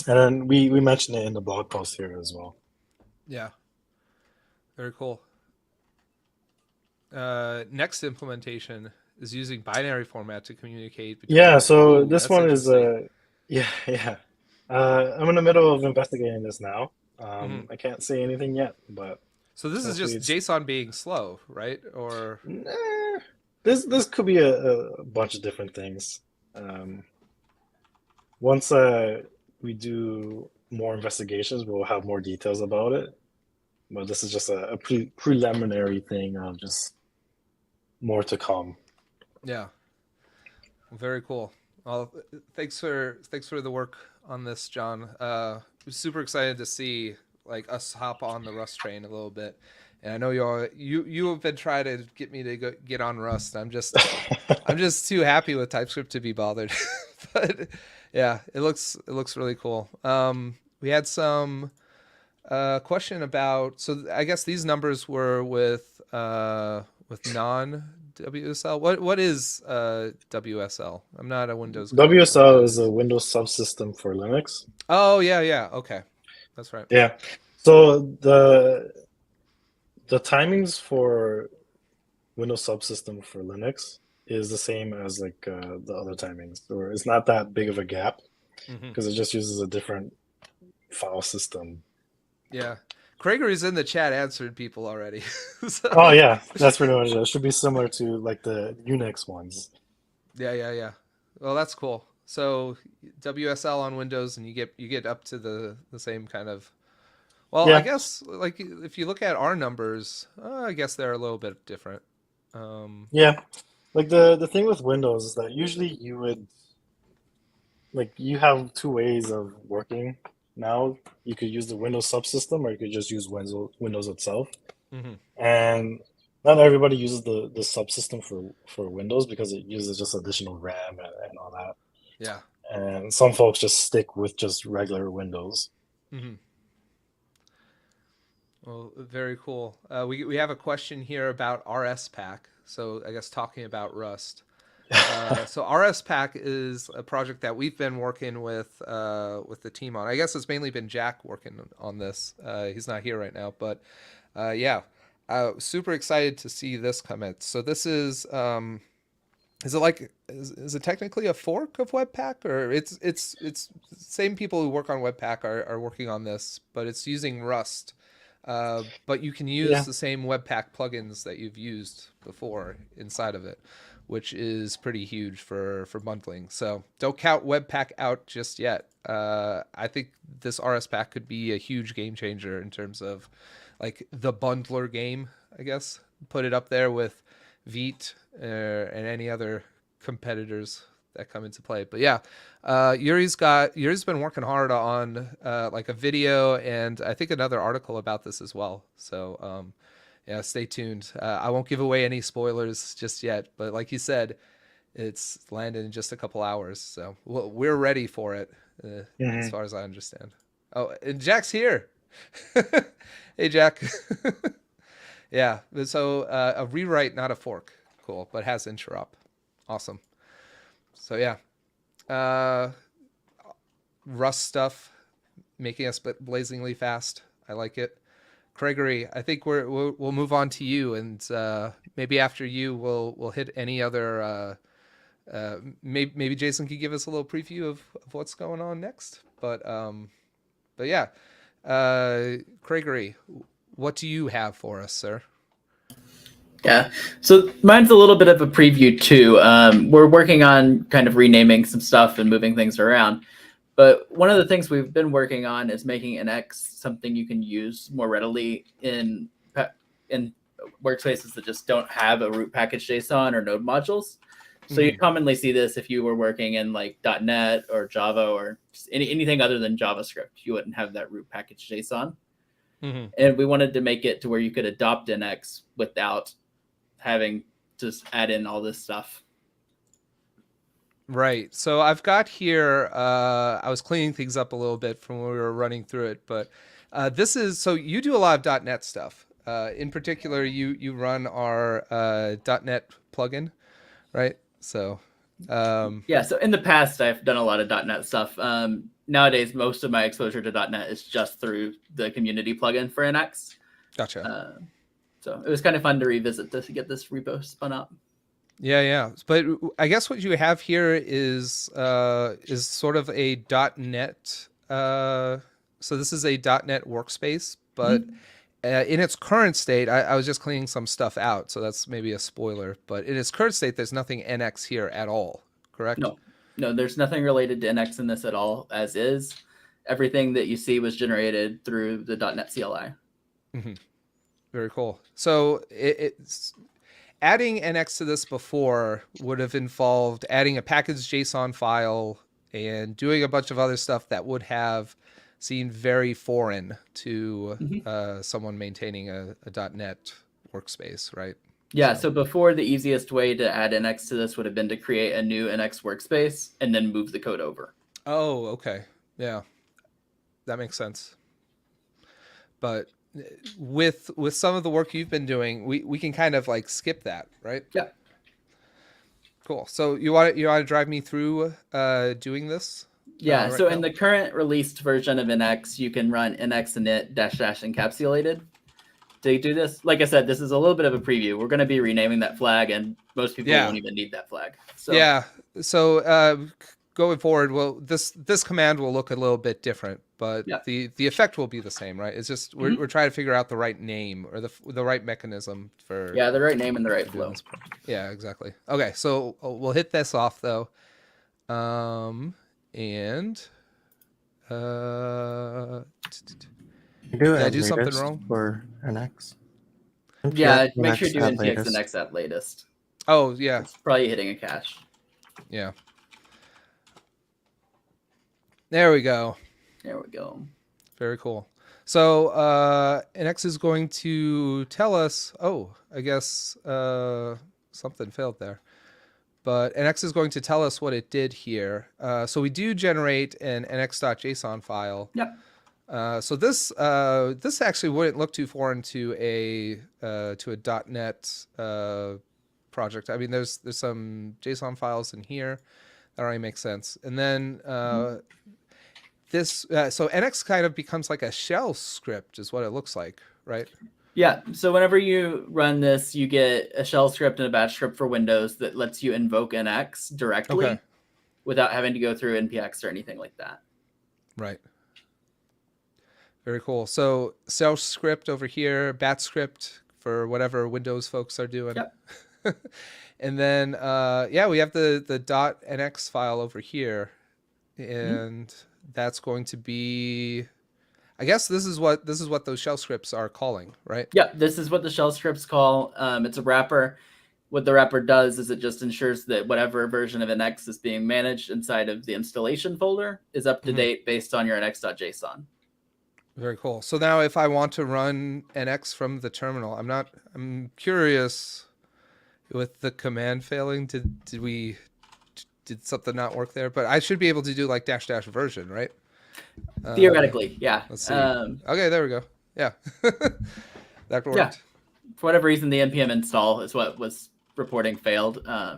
And then we mentioned it in the blog post here as well. Yeah. Very cool. Next implementation is using binary format to communicate. So this one is I'm in the middle of investigating this now. I can't say anything yet, but so this is just JSON being slow, right? Or this could be a bunch of different things. Once we do more investigations, we'll have more details about it. But this is just a preliminary thing of just more to come. Yeah. Very cool. Well, thanks for the work on this, John. I'm super excited to see like us hop on the Rust train a little bit. And I know you have been trying to get me to get on Rust. I'm just too happy with TypeScript to be bothered. But yeah, it looks really cool. We had some question about, so I guess these numbers were with non WSL. What is WSL? I'm not a Windows guy. WSL is a Windows subsystem for Linux. Oh yeah, okay. That's right. Yeah. So the timings for Windows subsystem for Linux is the same as like the other timings, or it's not that big of a gap Hmm. because it just uses a different file system. Yeah. Gregory's in the chat answered people already. So, Oh yeah, that's pretty much it. It should be similar to like the Unix ones. yeah. Well, that's cool. So WSL on Windows, and you get up to the same kind of. Well, I Yeah, guess like if you look at our numbers, I guess they're a little bit different. yeah. Like the thing with Windows is that usually you would like you have two ways of working now. You could use the Windows subsystem, or you could just use Windows itself. Hmm. And not everybody uses the subsystem for Windows because it uses just additional RAM and all that. Yeah. And some folks just stick with just regular Windows. Hmm. Well, very cool. We have a question here about RS Pack. So I guess talking about Rust. So RS Pack is a project that we've been working with the team on. I guess it's mainly been Jack working on this. He's not here right now, but yeah, super excited to see this come in. So this is it like is it technically a fork of Webpack, or it's same people who work on Webpack are working on this, but it's using Rust. But you can use Yeah. the same Webpack plugins that you've used before inside of it, which is pretty huge for bundling. So don't count Webpack out just yet. I think this RS Pack could be a huge game changer in terms of like the bundler game, I guess. Put it up there with Vite and any other competitors that come into play. But yeah, Yuri's been working hard on like a video and I think another article about this as well. So yeah, stay tuned. I won't give away any spoilers just yet, but like you said, it's landed in just a couple hours, so we're ready for it, as far as I understand. Oh, and Jack's here. Hey, Jack. Yeah, so a rewrite, not a fork. Cool, but has interrupt. Awesome. So yeah, Rust stuff, making us blazingly fast. I like it. Gregory, I think we'll move on to you, and maybe after you, we'll hit any other. Maybe Jason could give us a little preview of what's going on next. But yeah, Gregory, what do you have for us, sir? Yeah, so mine's a little bit of a preview too. We're working on kind of renaming some stuff and moving things around. But one of the things we've been working on is making NX something you can use more readily in workspaces that just don't have a root package JSON or node modules. So you commonly see this if you were working in like .NET or Java or anything other than JavaScript. You wouldn't have that root package JSON. And we wanted to make it to where you could adopt NX without having to add in all this stuff. Right. So I've got here, I was cleaning things up a little bit from when we were running through it, but this is, so you do a lot of .NET stuff. In particular, you run our .NET plugin, right? So yeah, so in the past, I've done a lot of .NET stuff. Nowadays, most of my exposure to .NET is just through the community plugin for NX. Gotcha. So it was kind of fun to revisit this to get this repo spun up. Yeah. But I guess what you have here is sort of a .NET. So this is a .NET workspace, but in its current state, I was just cleaning some stuff out, so that's maybe a spoiler. But in its current state, there's nothing NX here at all, correct? No, there's nothing related to NX in this at all, as is. Everything that you see was generated through the .NET CLI. Very cool. So it's adding NX to this before would have involved adding a package JSON file and doing a bunch of other stuff that would have seemed very foreign to someone maintaining a .NET workspace, right? Yeah, so before, the easiest way to add NX to this would have been to create a new NX workspace and then move the code over. Oh, okay. Yeah, that makes sense. But with some of the work you've been doing, we can kind of like skip that, right? Yeah. Cool. So you want to drive me through doing this? Yeah, right so in now? the current released version of NX, you can run NX init -- encapsulated to do this. Like I said, this is a little bit of a preview. We're going to be renaming that flag, and most people Yeah. won't even need that flag. So Yeah. So going forward, well, this command will look a little bit different, but Yeah. the effect will be the same, right? It's just we're trying to figure out the right name or the right mechanism for yeah, the right name and the right doing flow. this part. Yeah, exactly. Okay, so we'll hit this off though, and You do did I at do something latest wrong? for NX. Yeah, NPX make sure you do at NPX latest. NX at latest. Oh yeah, It's probably hitting a cache. yeah. There we go. There we go. Very cool. So NX is going to tell us, oh, I guess something failed there. But NX is going to tell us what it did here. So we do generate an nx.json file. Yep. So this actually wouldn't look too foreign to a .NET project. I mean, there's some JSON files in here that already makes sense. And then so NX kind of becomes like a shell script is what it looks like, right? Yeah, so whenever you run this, you get a shell script and a batch script for Windows that lets you invoke NX directly without having to go through NPX or anything like that. Right. Very cool. So shell script over here, bat script for whatever Windows folks are doing. Yep. And then we have the .nx file over here, and that's going to be, I guess this is what those shell scripts are calling, right? Yep, this is what the shell scripts call. It's a wrapper. What the wrapper does is it just ensures that whatever version of NX is being managed inside of the installation folder is up to date based on your nx.json. Very cool. So now if I want to run NX from the terminal, I'm curious, with the command failing, did something not work there? But I should be able to do like -- version, right? Theoretically, yeah. Let's see. Okay, there we go. Yeah. That worked. Yeah. For whatever reason, the npm install is what was reporting failed. Yeah.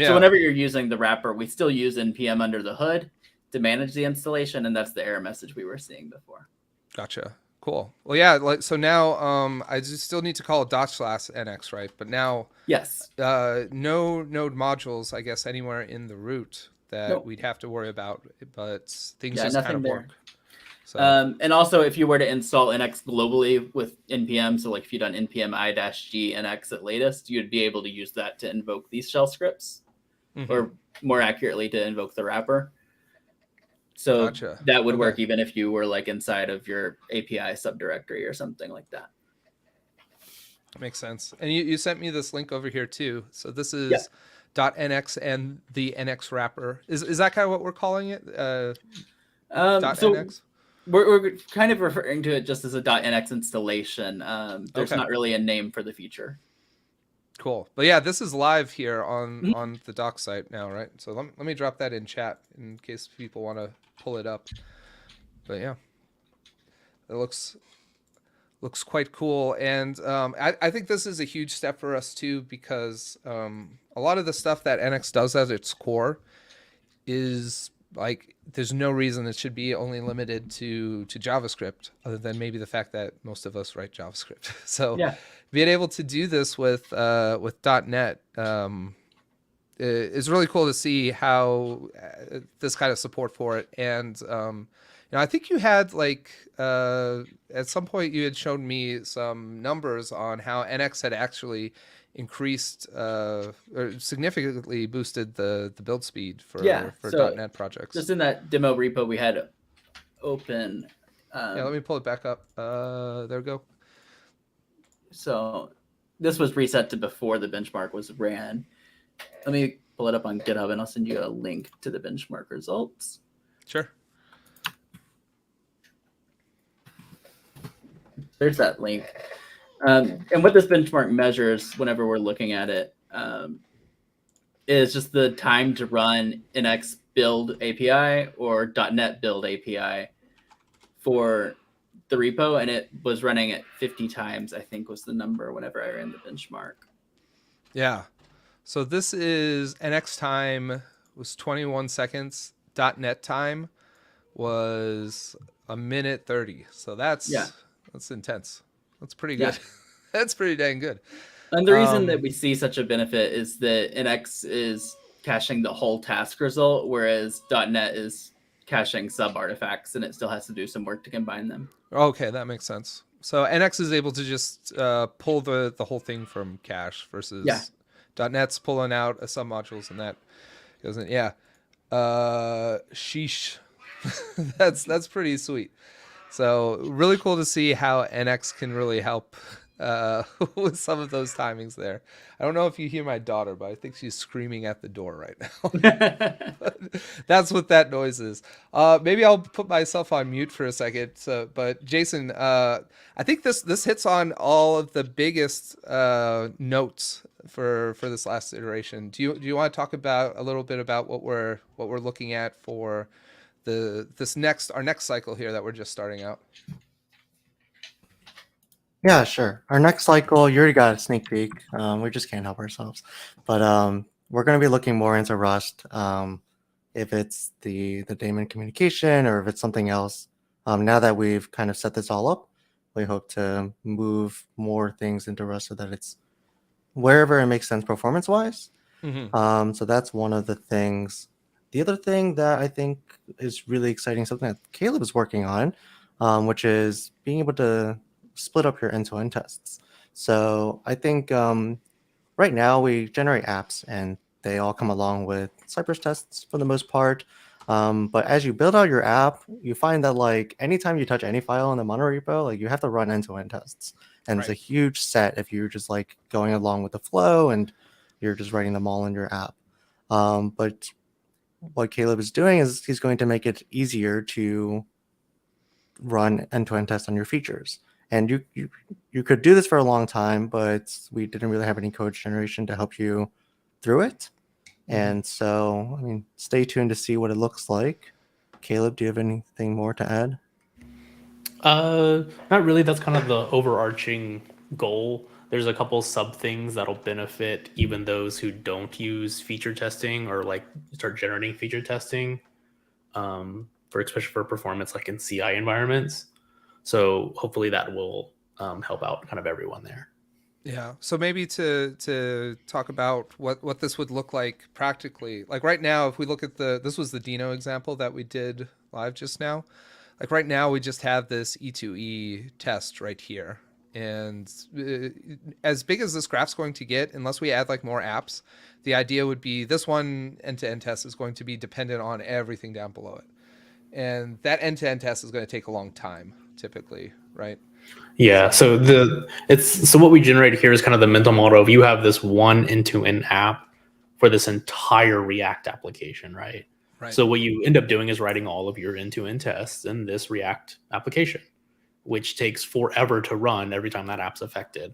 So whenever you're using the wrapper, we still use npm under the hood to manage the installation, and that's the error message we were seeing before. Gotcha. Cool. Well, yeah. So now, I just still need to call it /NX, right? But now, Yes. no node modules, I guess, anywhere in the root that Nope. we'd have to worry about. But things Yeah, just nothing kind of there. work. So And also, if you were to install NX globally with npm, so like if you've done npm i-g NX at latest, you'd be able to use that to invoke these shell scripts, or more accurately, to invoke the wrapper. So Gotcha. that would work Okay. even if you were like inside of your API subdirectory or something like that. Makes sense. And you sent me this link over here too. So this is .nx and the NX wrapper. Is that kind of what we're calling it? So .nx? we're kind of referring to it just as a .nx installation. There's Okay. not really a name for the feature. Cool. But yeah, this is live here on the doc site now, right? So let me drop that in chat in case people want to pull it up. But yeah, it looks quite cool. And I think this is a huge step for us too, because a lot of the stuff that NX does at its core is like, there's no reason it should be only limited to JavaScript, other than maybe the fact that most of us write JavaScript. So Yeah. being able to do this with .NET is really cool to see how this kind of support for it. And I think you had like at some point you had shown me some numbers on how NX had actually increased or significantly boosted the build speed for so .NET projects. Just in that demo repo we had open. Yeah, let me pull it back up. There we go. So this was reset to before the benchmark was ran. Let me pull it up on GitHub and I'll send you a link to the benchmark results. Sure. There's that link. And what this benchmark measures whenever we're looking at it is just the time to run NX build API or .NET build API for the repo, and it was running at 50 times, I think was the number whenever I ran the benchmark. Yeah. So this is NX time was 21 seconds. .NET time was a minute 30. So that's intense. That's pretty good. Yeah. That's pretty dang good. And the reason that we see such a benefit is that NX is caching the whole task result, whereas .NET is caching sub artifacts, and it still has to do some work to combine them. Okay, that makes sense. So NX is able to just pull the whole thing from cache versus .NET's pulling out a sub modules, and that doesn't. Yeah, sheesh. that's pretty sweet. So really cool to see how NX can really help with some of those timings there. I don't know if you hear my daughter, but I think she's screaming at the door right now. That's what that noise is. Maybe I'll put myself on mute for a second. But Jason, I think this hits on all of the biggest notes for this last iteration. Do you want to talk about a little bit about what we're looking at for our next cycle here that we're just starting out? Yeah, sure. Our next cycle, you already got a sneak peek. We just can't help ourselves. But we're going to be looking more into Rust. If it's the daemon communication or if it's something else. Now that we've kind of set this all up, we hope to move more things into Rust so that it's wherever it makes sense performance-wise. Mm-hmm. So that's one of the things. The other thing that I think is really exciting, something that Caleb is working on, which is being able to split up your end-to-end tests. So I think right now we generate apps and they all come along with Cypress tests for the most part. But as you build out your app, you find that like anytime you touch any file in the monorepo, like you have to run end-to-end tests. And it's a huge set if you're just like going along with the flow and you're just writing them all in your app. But what Caleb is doing is he's going to make it easier to run end-to-end tests on your features. And you could do this for a long time, but we didn't really have any code generation to help you through it. And so, I mean, stay tuned to see what it looks like. Caleb, do you have anything more to add? Not really. That's kind of the overarching goal. There's a couple sub things that'll benefit even those who don't use feature testing or like start generating feature testing, for especially for performance like in CI environments. So hopefully that will help out kind of everyone there. Yeah. So maybe to talk about what this would look like practically. Like right now, if we look at this was the Deno example that we did live just now. Like right now, we just have this E2E test right here. And as big as this graph's going to get, unless we add like more apps, the idea would be this one end-to-end test is going to be dependent on everything down below it. And that end-to-end test is going to take a long time, typically, right? Yeah. So what we generated here is kind of the mental model of you have this one end-to-end app for this entire React application, right? Right. So what you end up doing is writing all of your end-to-end tests in this React application, which takes forever to run every time that app's affected.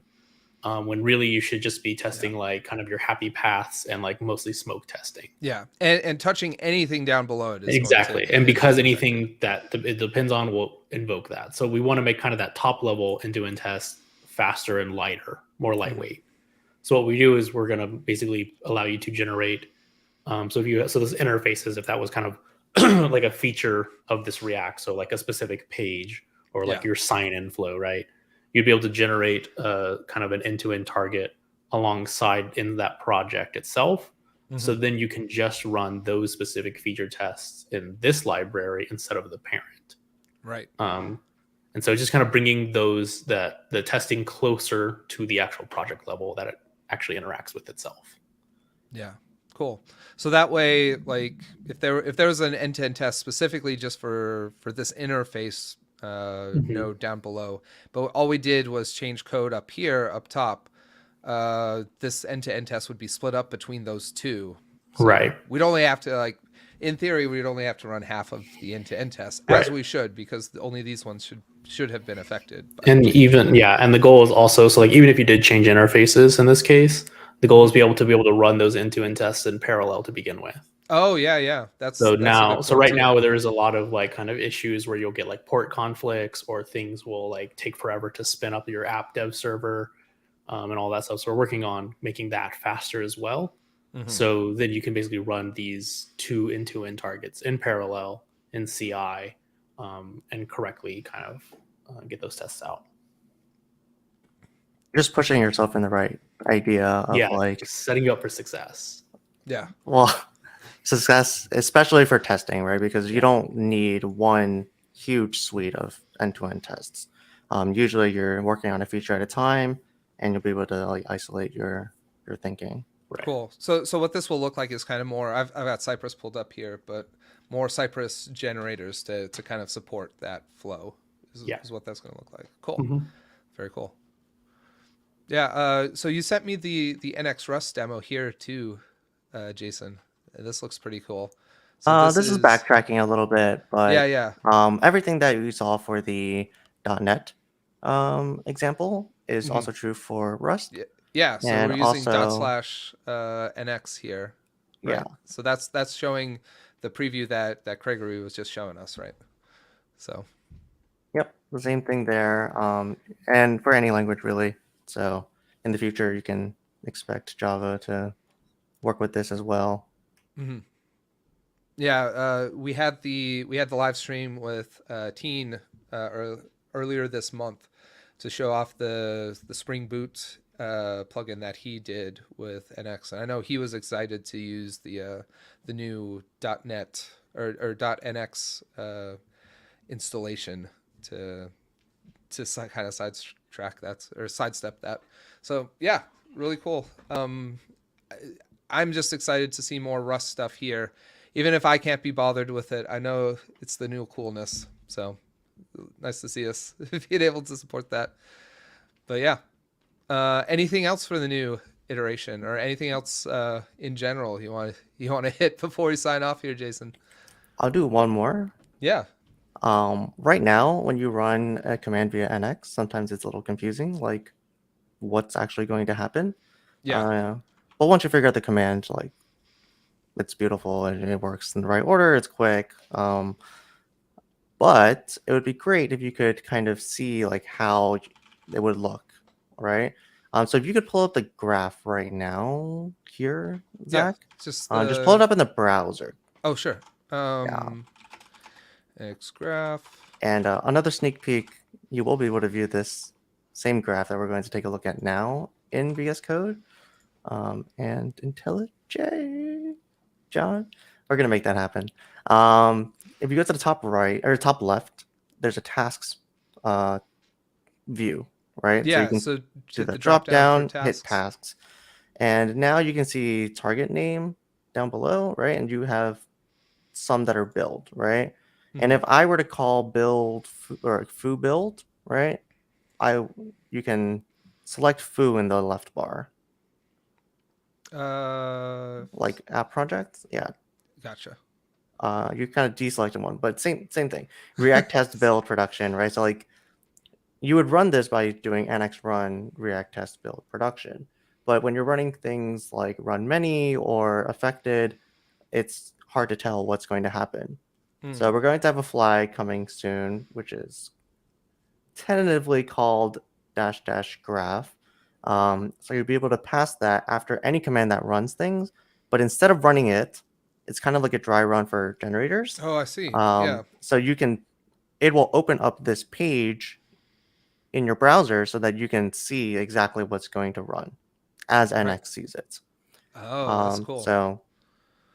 When really you should just be testing like kind of your happy paths and like mostly smoke testing. Yeah, and touching anything down below it is exactly. And because anything that it depends on will invoke that. So we want to make kind of that top level end-to-end test faster and lighter, more lightweight. So what we do is we're going to basically allow you to generate. So those interfaces, if that was kind of like a feature of this React, so like a specific page or like your sign-in flow, right? You'd be able to generate kind of an end-to-end target alongside in that project itself. So then you can just run those specific feature tests in this library instead of the parent. Right. And so just kind of bringing the testing closer to the actual project level that it actually interacts with itself. Yeah. Cool. So that way, like if there was an end-to-end test specifically just for this interface node down below, but all we did was change code up here, up top, this end-to-end test would be split up between those two. So right. We'd only have to in theory, we'd only have to run half of the end-to-end test as we should, because only these ones should have been affected. And and the goal is also, so like even if you did change interfaces in this case, the goal is to be able to run those end-to-end tests in parallel to begin with. Oh yeah. So right now there's a lot of like kind of issues where you'll get like port conflicts or things will like take forever to spin up your app dev server and all that stuff. So we're working on making that faster as well. So then you can basically run these two end-to-end targets in parallel in CI and correctly kind of get those tests out. Just pushing yourself in the right idea of Yeah, like, just setting you up for success. Yeah. well, success, especially for testing, right? Because you Yeah. don't need one huge suite of end-to-end tests. Usually you're working on a feature at a time, and you'll be able to like isolate your thinking. Right. Cool. So what this will look like is kind of more. I've got Cypress pulled up here, but more Cypress generators to kind of support that flow. Is what that's going to look like. Cool. Mm-hmm. Very cool. Yeah. So you sent me the NX Rust demo here too, Jason. This looks pretty cool. So This is backtracking a little bit, but yeah. everything that you saw for the .NET example is Mhm. also true for Rust. Yeah. So And we're using also- /NX here. Right? Yeah. So that's showing the preview that Gregory was just showing us, right? So Yep, the same thing there. And for any language really. So in the future, you can expect Java to work with this as well. mhm. Yeah, we had the live stream with Teen earlier this month to show off the Spring Boot plugin that he did with NX, and I know he was excited to use the new .NET or .NX installation to kind of sidestep that. So yeah, really cool. I'm just excited to see more Rust stuff here. Even if I can't be bothered with it, I know it's the new coolness. So nice to see us being able to support that. But yeah, anything else for the new iteration, or anything else in general you want to hit before we sign off here, Jason? I'll do one more. Yeah. Right now, when you run a command via NX, sometimes it's a little confusing, like what's actually going to happen. Yeah. But once you figure out the command, like it's beautiful and it works in the right order, it's quick. But it would be great if you could kind of see like how it would look, right? So if you could pull up the graph right now here, Zach, Just just pull it up in the browser. Oh, sure. X graph. And another sneak peek, you will be able to view this same graph that we're going to take a look at now in VS Code. And IntelliJ, John, we're going to make that happen. If you go to the top right or top left, there's a tasks view, right? Yeah, so you can so do the the drop down, for hit tasks. And now you can see target name down below, right? And you have some that are build, right? And if I were to call build or foo build, right? You can select foo in the left bar. Like app projects, yeah. Gotcha. You kind of deselected one, but same thing. React test build production, right? So like you would run this by doing nx run react test build production, but when you're running things like run many or affected, it's hard to tell what's going to happen. So we're going to have a flag coming soon, which is tentatively called --graph. So you'll be able to pass that after any command that runs things, but instead of running it, it's kind of like a dry run for generators. Oh, I see. Yeah. So it will open up this page in your browser so that you can see exactly what's going to run as NX sees it. Oh, that's cool. So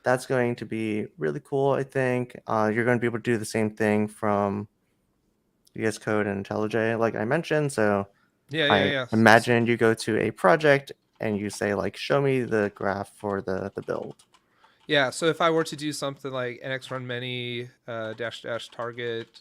that's going to be really cool, I think. You're going to be able to do the same thing from VS Code and IntelliJ, like I mentioned. So yeah. Imagine you go to a project and you say, like, show me the graph for the build. Yeah, so if I were to do something like nx run many --target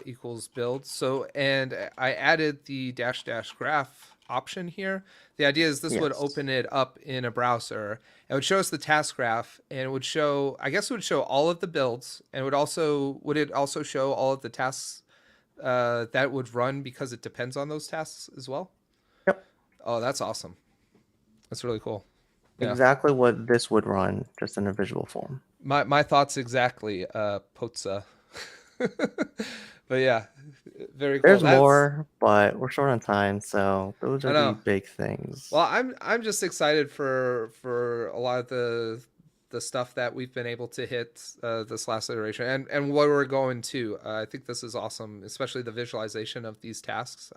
equals build. So, and I added the --graph option here. The idea is this would open it up in a browser. It would show us the task graph, and it would show, I guess it would show all of the builds, and would it also show all of the tasks that would run because it depends on those tasks as well? Yep. Oh, that's awesome. That's really cool. Yeah. Exactly what this would run, just in a visual form. My thoughts exactly, Potsa. But yeah, very cool. There's more, but we're short on time, so those are I know. the big things. Well, I'm just excited for a lot of the stuff that we've been able to hit this last iteration, and where we're going to. I think this is awesome, especially the visualization of these tasks.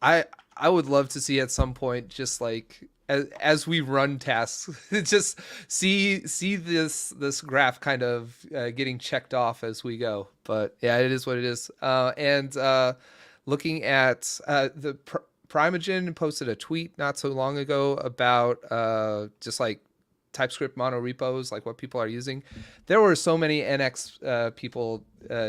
I would love to see at some point, just like as we run tasks, just see this graph kind of getting checked off as we go. But yeah, it is what it is. And looking at the Primogen posted a tweet not so long ago about just like TypeScript monorepos, like what people are using. There were so many NX people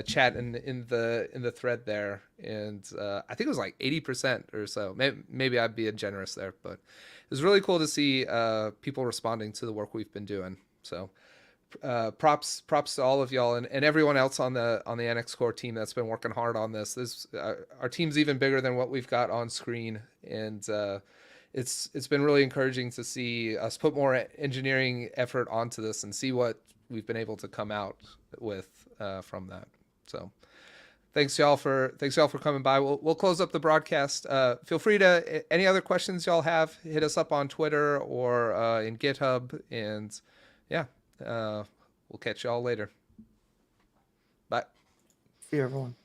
chatting in the thread there, and I think it was like 80% or so. Maybe I'd be generous there, but it was really cool to see people responding to the work we've been doing. So props to all of y'all and everyone else on the NX core team that's been working hard on this. Our team's even bigger than what we've got on screen, and it's been really encouraging to see us put more engineering effort onto this and see what we've been able to come out with from that. So thanks y'all for coming by. We'll close up the broadcast. Feel free to, any other questions y'all have, hit us up on Twitter or in GitHub, and yeah, we'll catch y'all later. Bye. See you, everyone.